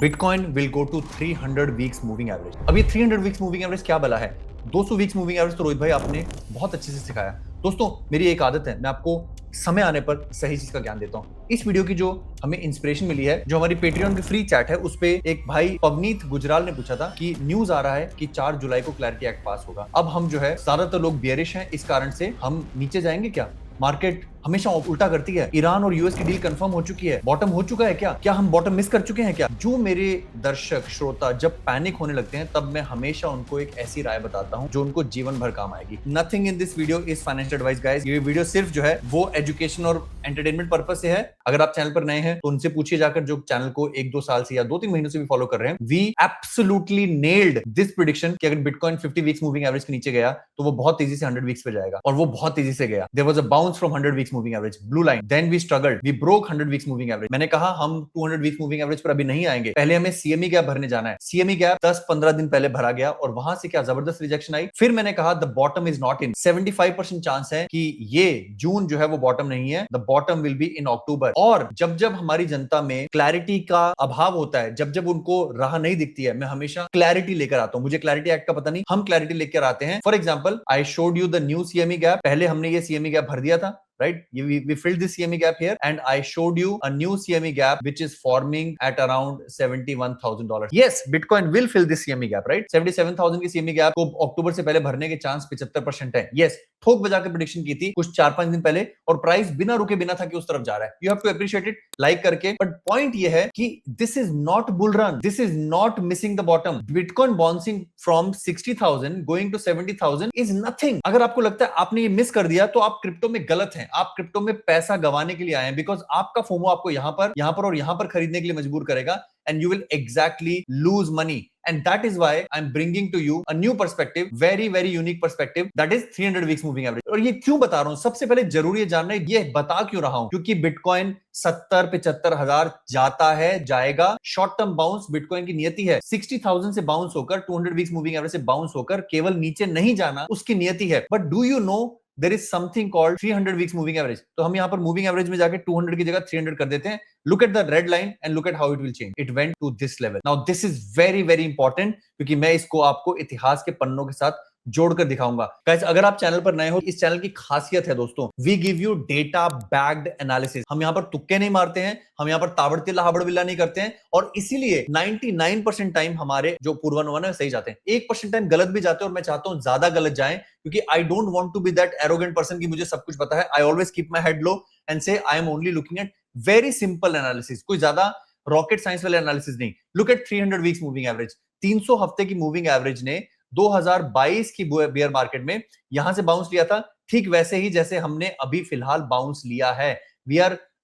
Bitcoin will go to 300 weeks moving average. अब ये 300 weeks moving average क्या बला है? 200 वीक्स मूविंग एवरेज तो रोहित भाई आपने बहुत अच्छे से सिखाया। दोस्तों मेरी एक आदत है, मैं आपको समय आने पर सही चीज का ज्ञान देता हूँ। इस वीडियो की जो हमें इंस्पिरेशन मिली है, जो हमारी पेट्रियन की फ्री चैट है, उस पे एक भाई पवनीत गुजराल ने पूछा था कि न्यूज आ रहा है कि 4 जुलाई को क्लैरिटी एक्ट पास होगा। अब हम जो है ज्यादातर लोग बियरिश हैं, इस कारण से हम नीचे जाएंगे क्या? मार्केट हमेशा उल्टा करती है। ईरान और यूएस की डील कंफर्म हो चुकी है, बॉटम हो चुका है क्या हम बॉटम मिस कर चुके हैं क्या? जो मेरे दर्शक श्रोता जब पैनिक होने लगते हैं, तब मैं हमेशा उनको एक ऐसी राय बताता हूं जो उनको जीवन भर काम आएगी। Nothing in this video is financial advice guys. ये वीडियो सिर्फ जो है वो एजुकेशन और एंटरटेनमेंट पर्पस से है। अगर आप चैनल पर नए हैं तो उनसे पूछिए जाकर, जो चैनल को 1-2 साल से या 2-3 महीनों से भी फॉलो कर रहे हैं। We absolutely nailed this prediction कि अगर बिटकॉइन 50 वीक्स मूविंग एवरेज के नीचे गया तो वो बहुत तेजी से 100 वीक्स पे जाएगा, और वो बहुत तेजी से गया। There was a bounce from 100 weeks moving average, blue line. Then we struggled, we broke 100 weeks moving average. मैंने कहा हम 200 वीक्स मूविंग एवरेज पर अभी नहीं आएंगे, पहले हमें सीएमई गैप भरने जाना है। सीएमई गैप 10-15 दिन पहले भरा गया और वहां से क्या जबरदस्त रिजेक्शन आई। फिर मैंने कहा the bottom is not in. 75% chance है कि ये जून जो है वो बॉटम नहीं है, the bottom will be in October. और जब जब हमारी जनता में क्लैरिटी का अभाव होता है, जब जब उनको राह नहीं दिखती है, मैं हमेशा क्लैरिटी लेकर आता हूं। मुझे क्लैरिटी एक्ट का पता नहीं, हम क्लैरिटी लेकर आते हैं। For example, I showed you the new CME gap. पहले हमने ये सीएमई गैप भर दिया था, right? We filled this CME gap here, and I showed you a new CME gap which is forming at around $71,000. Yes, Bitcoin will fill this CME gap, right? 77,000 की CME gap को अक्टूबर से पहले भरने के chance 75% है। Yes, ठोक बजा के प्रेडिक्शन की थी कुछ 4-5 दिन पहले, और प्राइस बिना रुके बिना था कि उस तरफ जा रहा है। You have to appreciate it, like करके। बट पॉइंट ये है कि this is not bull run, this is not missing the bottom. Bitcoin bouncing from 60,000 going to 70,000 is nothing. अगर आपको लगता है आपने ये मिस कर दिया तो आप क्रिप्टो में गलत हैं, आप क्रिप्टो में पैसा गंवाने के लिए आए हैं। बिकॉज आपका फोमो आपको यहां पर और यहां पर खरीदने के लिए मजबूर करेगा, and you will exactly lose money. And that is why I'm bringing to you a new perspective, very very unique perspective, that is 300 weeks moving average. और ये क्यों बता रहा हूं? सबसे पहले जरूरी है जानना, ये बता क्यों रहा हूं? क्योंकि बिटकॉइन 70-75 हजार जाता है, जाएगा। शॉर्ट टर्म बाउंस बिटकॉइन की नियति है। 60,000 से बाउंस होकर 200 वीक्स मूविंग एवरेज से बाउंस होकर केवल नीचे नहीं जाना उसकी नियति है। But do you know there is something called 300 weeks moving average? तो हम यहां पर मूविंग एवरेज में जाके 200 की जगह 300 कर देते हैं। Look at the red line and look at how it will change. It went to this level. Now this is very very important, क्योंकि मैं इसको आपको इतिहास के पन्नों के साथ जोड़कर दिखाऊंगा। गाइस, अगर आप चैनल पर नए हो, इस चैनल की खासियत है दोस्तों, we give you data backed analysis. हम यहां पर तुक्के नहीं मारते हैं, हम यहां पर ताबड़तिल्ला हाबड़बिल्ला नहीं करते हैं, और इसीलिए 99% टाइम हमारे जो पूर्वानुमान है सही जाते हैं। 1% टाइम गलत भी जाते हैं, और मैं चाहता हूं ज्यादा गलत जाएं, क्योंकि I don't want to be that arrogant person कि मुझे सब कुछ पता है। I always keep my head low and say I am only looking at very simple analysis, कोई ज्यादा रॉकेट साइंस वाले एनालिसिस नहीं। Look at 300 weeks moving average. 300 हफ्ते की मूविंग एवरेज ने 2022 की बियर मार्केट में यहां से बाउंस लिया था, ठीक वैसे ही जैसे हमने अभी फिलहाल बाउंस लिया है।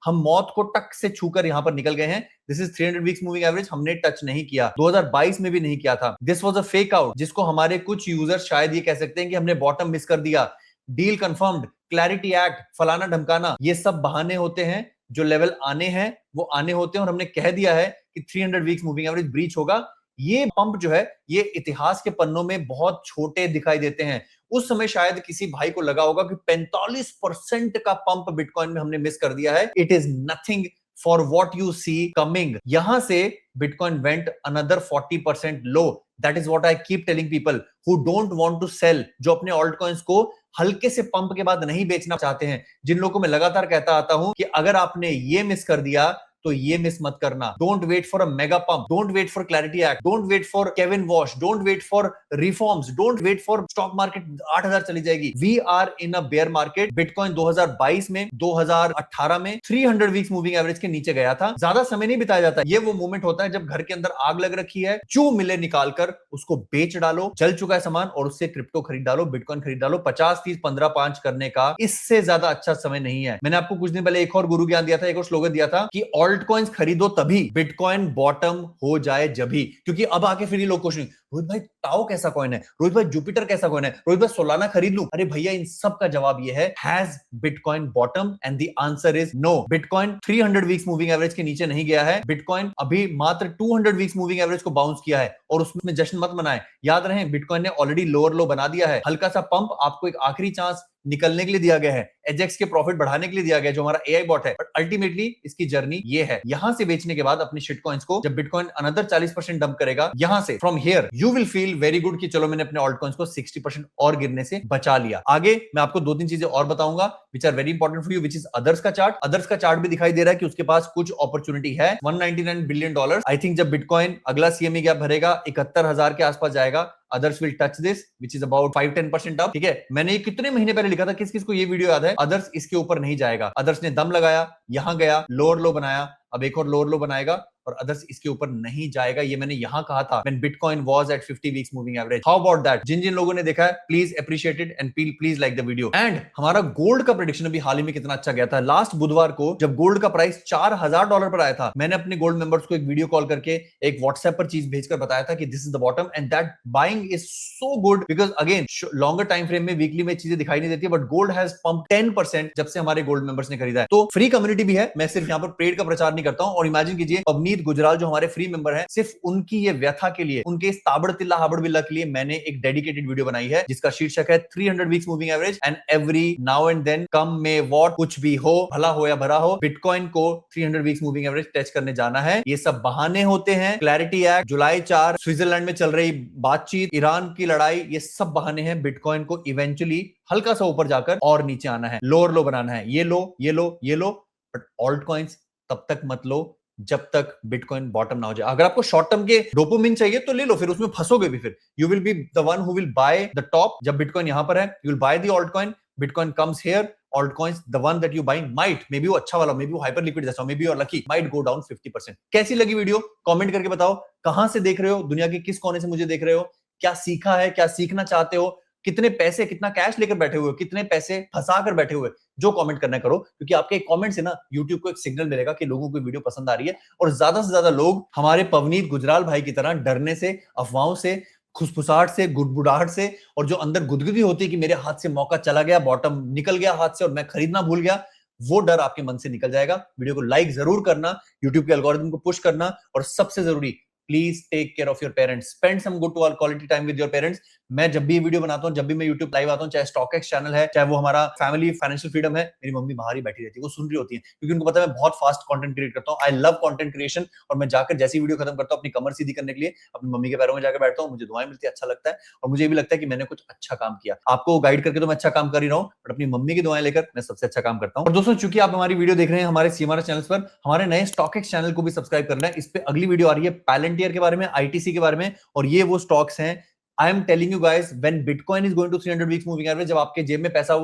हम मौत को टक से छूकर यहां पर निकल गए हैं। This is 300 weeks moving average, हमने टच नहीं किया, 2022 में भी नहीं किया था। This was a fake out, जिसको हमारे कुछ यूजर्स शायद ये कह सकते हैं कि हमने बॉटम मिस कर दिया, डील कंफर्म्ड, क्लैरिटी एक्ट, फलाना ढमकाना, ये सब बहाने होते हैं। जो लेवल आने हैं वो आने होते हैं, और हमने कह दिया है कि 300 वीक्स मूविंग एवरेज ब्रीच होगा। ये पंप जो है, ये इतिहास के पन्नों में बहुत छोटे दिखाई देते हैं। उस समय शायद किसी भाई को लगा होगा कि 45% का पंप बिटकॉइन में हमने मिस कर दिया है। It is nothing for what you see coming. यहां से bitcoin went another 40% low. That is what I keep telling people who don't want to sell, जो अपने ऑल्ट कॉइन्स को हल्के से पंप के बाद नहीं बेचना चाहते हैं, जिन लोगों को मैं लगातार कहता आता हूं कि अगर आपने ये मिस कर दिया तो ये मिस मत करना। Don't wait for a mega pump, don't wait for clarity act, don't wait for Kevin Warsh, don't wait for reforms, don't wait for stock market 8,000 चली जाएगी। We are in a bear market. Bitcoin 2022 में, 2018 में 300 weeks moving average के नीचे गया था। ज्यादा समय नहीं बिताया जाता, ये वो मोमेंट होता है जब घर के अंदर आग लग रखी है, जो मिले निकालकर उसको बेच डालो, जल चुका है सामान और उससे क्रिप्टो खरीद डालो, बिटकॉइन खरीद डालो। 50-30-15-5 करने का इससे ज्यादा अच्छा समय नहीं है। मैंने आपको कुछ दिन पहले एक और गुरु ज्ञान दिया था, एक और स्लोगन दिया था कि ऑल्ट कॉइन्स खरीदो तभी, बिटकॉइन बॉटम हो जाए जभी। क्योंकि अब आके फिर ये लोग क्वेश्चन रोहित भाई टाओ कैसा कॉइन है, रोहित भाई जुपिटर कैसा कॉइन है, रोहित भाई सोलाना खरीद लूं? अरे भैया इन सब का जवाब ये है, has bitcoin bottom? And the answer is no. Bitcoin 300 weeks moving average के नीचे नहीं गया है। बिटकॉइन अभी मात्र 200 वीक्स मूविंग एवरेज को बाउंस किया है और उसमें जश्न मत मनाएं। याद रहे बिटकॉइन ने ऑलरेडी लोअर लो बना दिया है। हल्का सा पंप आपको एक आखिरी चांस निकलने के लिए दिया गया है, एजेक्स के प्रॉफिट बढ़ाने के लिए दिया गया जो हमारा एआई बॉट है, बट अल्टीमेटली इसकी जर्नी ये है। यहां से बेचने के बाद अपने शिट कॉइंस को जब बिटकॉइन अनदर 40% डंप करेगा, यहां से from here you will feel very good कि चलो मैंने अपने ऑल्ट कॉइंस को 60% और गिरने से बचा लिया। आगे मैं आपको 2-3 चीजें और बताऊंगा which are very important for you, which is others का चार्ट। अदर्स का चार्ट भी दिखाई दे रहा है कि उसके पास कुछ अपॉर्चुनिटी है। $199 बिलियन आई थिंक जब बिटकॉइन अगला सीएमई गैप भरेगा 71,000 के आसपास जाएगा, others will touch this which is about 5-10% up। ठीक है, मैंने ये कितने महीने पहले लिखा था, किस किस को ये वीडियो याद है? अदर्स इसके ऊपर नहीं जाएगा। अदर्स ने दम लगाया, यहां गया, लोअर लो बनाया, अब एक और लोअर लो बनाएगा और अदर्स इसके ऊपर नहीं जाएगा। ये मैंने यहां कहा था when bitcoin was at 50 weeks moving average। how about that? जिन जिन लोगों ने देखा है please appreciate it and please like the video. And हमारा गोल्ड का प्रेडिक्शन अभी हाल ही में कितना अच्छा गया था। लास्ट बुधवार को जब गोल्ड का प्राइस $4,000 पर आया था, मैंने अपने गोल्ड मेंबर्स को एक वीडियो कॉल करके एक व्हाट्सएप पर चीज भेजकर बताया था कि this is the bottom and that buying is so good because again longer time frame में वीकली में चीजें दिखाई नहीं देती, बट गोल्ड हैज पंप 10% जब से हमारे गोल्ड मेंबर्स ने खरीदा है। तो फ्री कम्युनिटी भी है, मैं सिर्फ यहाँ पर पेड का प्रचार नहीं करता हूं। और इमेजिन कीजिए पवनीत गुजराल जो हमारे फ्री मेंबर हैं, सिर्फ उनकी ये व्यथा के लिए, उनके इस ताबड़तिल्ला हाबड़बिल्ला के लिए मैंने एक डेडिकेटेड वीडियो बनाई है जिसका शीर्षक है 300 weeks moving average and every now and then come में वॉट, कुछ भी हो, भला हो या भरा हो, बिटकॉइन को 300 वीक्स मूविंग एवरेज टच करने जाना है। ये सब बहाने होते हैं। क्लैरिटी एक्ट, जुलाई 4, स्विट्जरलैंड में चल रही बातचीत, ईरान की लड़ाई, ये सब बहाने हैं। बिटकॉइन को इवेंचुअली हल्का सा ऊपर जाकर और नीचे आना है, लोअर लो बनाना है। ये लो, ये लो, ये लो, बट ऑल्ट कॉइंस तब तक मत लो जब तक बिटकॉइन बॉटम ना हो जाए। अगर आपको शॉर्ट टर्म के डोपामिन चाहिए तो ले लो, फिर उसमें फंसोगे भी। फिर you will be the one who will by the top. जब बिटकॉइन यहां पर है, you will by the alt coin. Bitcoin comes here, alt coins the one that you buying might, may be वो अच्छा वाला, मे बी वो hyper liquid जैसा, may be और लकी, माइट गो डाउन 50%। कैसी लगी वीडियो कमेंट करके बताओ। कहां से देख रहे हो, दुनिया के किस कोने से मुझे देख रहे हो, क्या सीखा है, क्या सीखना चाहते हो, कितने पैसे, कितना कैश लेकर बैठे हुए हो, कितने पैसे फंसा कर बैठे हुए, जो कमेंट करना करो, क्योंकि आपके कमेंट से ना यूट्यूब को एक सिग्नल मिलेगा कि लोगों को वीडियो पसंद आ रही है और ज्यादा से ज्यादा लोग हमारे पवनीत गुजराल भाई की तरह डरने से, अफवाहों से, खुसफुसाहट से, गुड़गुड़ाहट से, और जो अंदर गुदगुदी होती है कि मेरे हाथ से मौका चला गया, बॉटम निकल गया हाथ से और मैं खरीदना भूल गया, वो डर आपके मन से निकल जाएगा। वीडियो को लाइक जरूर करना, यूट्यूब के एल्गोरिथम को पुश करना, और सबसे जरूरी please take care of your parents, spend some good to quality time with your parents. मैं जब भी वीडियो बनाता हूं, जब भी मैं यूट्यूब लाइव आता हूं, चाहे स्टॉक एक्स चैनल है, चाहे वो हमारा फैमिली फाइनेंशियल फ्रीडम है, मेरी मम्मी बाहर ही बैठी रहती है, वो सुन रही होती है, क्योंकि उनको पता है मैं बहुत फास्ट कंटेंट क्रिएट करता हूं। आई लव कंटेंट क्रिएशन, और मैं जाकर जैसी वीडियो खत्म करता हूं अपनी कमर सीधी करने के लिए अपनी मम्मी के पैरों में जाकर बैठता हूं, मुझे दुआएं मिलती है, अच्छा लगता है, और मुझे भी लगता है कि मैंने कुछ अच्छा काम किया। आपको गाइड करके तो मैं अच्छा काम कर ही रहा हूं, बट अपनी मम्मी की दुआएं लेकर मैं सबसे अच्छा काम करता हूं। और दोस्तों, चूंकि आप हमारी वीडियो देख रहे हैं हमारे सीएमआरएस चैनल पर, हमारे नए स्टॉक एक्स चैनल को भी सब्सक्राइब करना है। इस पे अगली वीडियो आ रही है पैलेंटियर के बारे में, आईटीसी के बारे में, और ये वो स्टॉक्स हैं। I am telling you guys, when bitcoin is going to 300 weeks moving average, जब आपके जेब में पैसा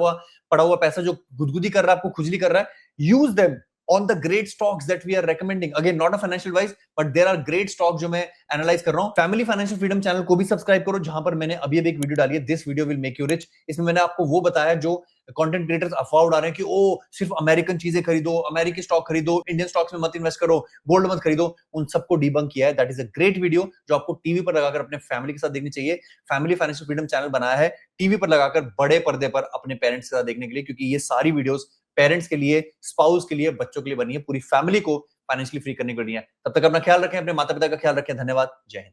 पड़ा हुआ पैसा जो गुदगुदी कर रहा है, आपको खुजली कर रहा है, use them on the great stocks that we are recommending. Again, not a financial advice, but there are great stocks जो मैं एनालाइज कर रहा हूं। फैमिली फाइनेंशियल फ्रीडम चैनल को भी सब्सक्राइब करो, जहां पर मैंने अभी एक वीडियो डाली है, this video will make you rich. इसमें मैंने आपको वो बताया जो कंटेंट क्रिएटर्स अफवाह उड़ा रहे हैं कि ओ सिर्फ अमेरिकन चीजें खरीदो, अमेरिकी स्टॉक खरीदो, इंडियन स्टॉक्स में मत इन्वेस्ट करो, गोल्ड मत खरीदो, उन सबको डिबंक किया है। That is a great video जो आपको टीवी पर लगाकर अपने फैमिली के साथ देखनी चाहिए। फैमिली फाइनेंशियल फ्रीडम चैनल बनाया है टीवी पर लगाकर, बड़े पर्दे पर अपने पेरेंट्स के साथ देखने के लिए, क्योंकि ये सारी वीडियोस पेरेंट्स के लिए, स्पाउस के लिए, बच्चों के लिए बनी है, पूरी फैमिली को फाइनेंशियली फ्री करने के लिए है। तब तक अपना ख्याल रखें, अपने माता पिता का ख्याल रखें। धन्यवाद, जय हिंद।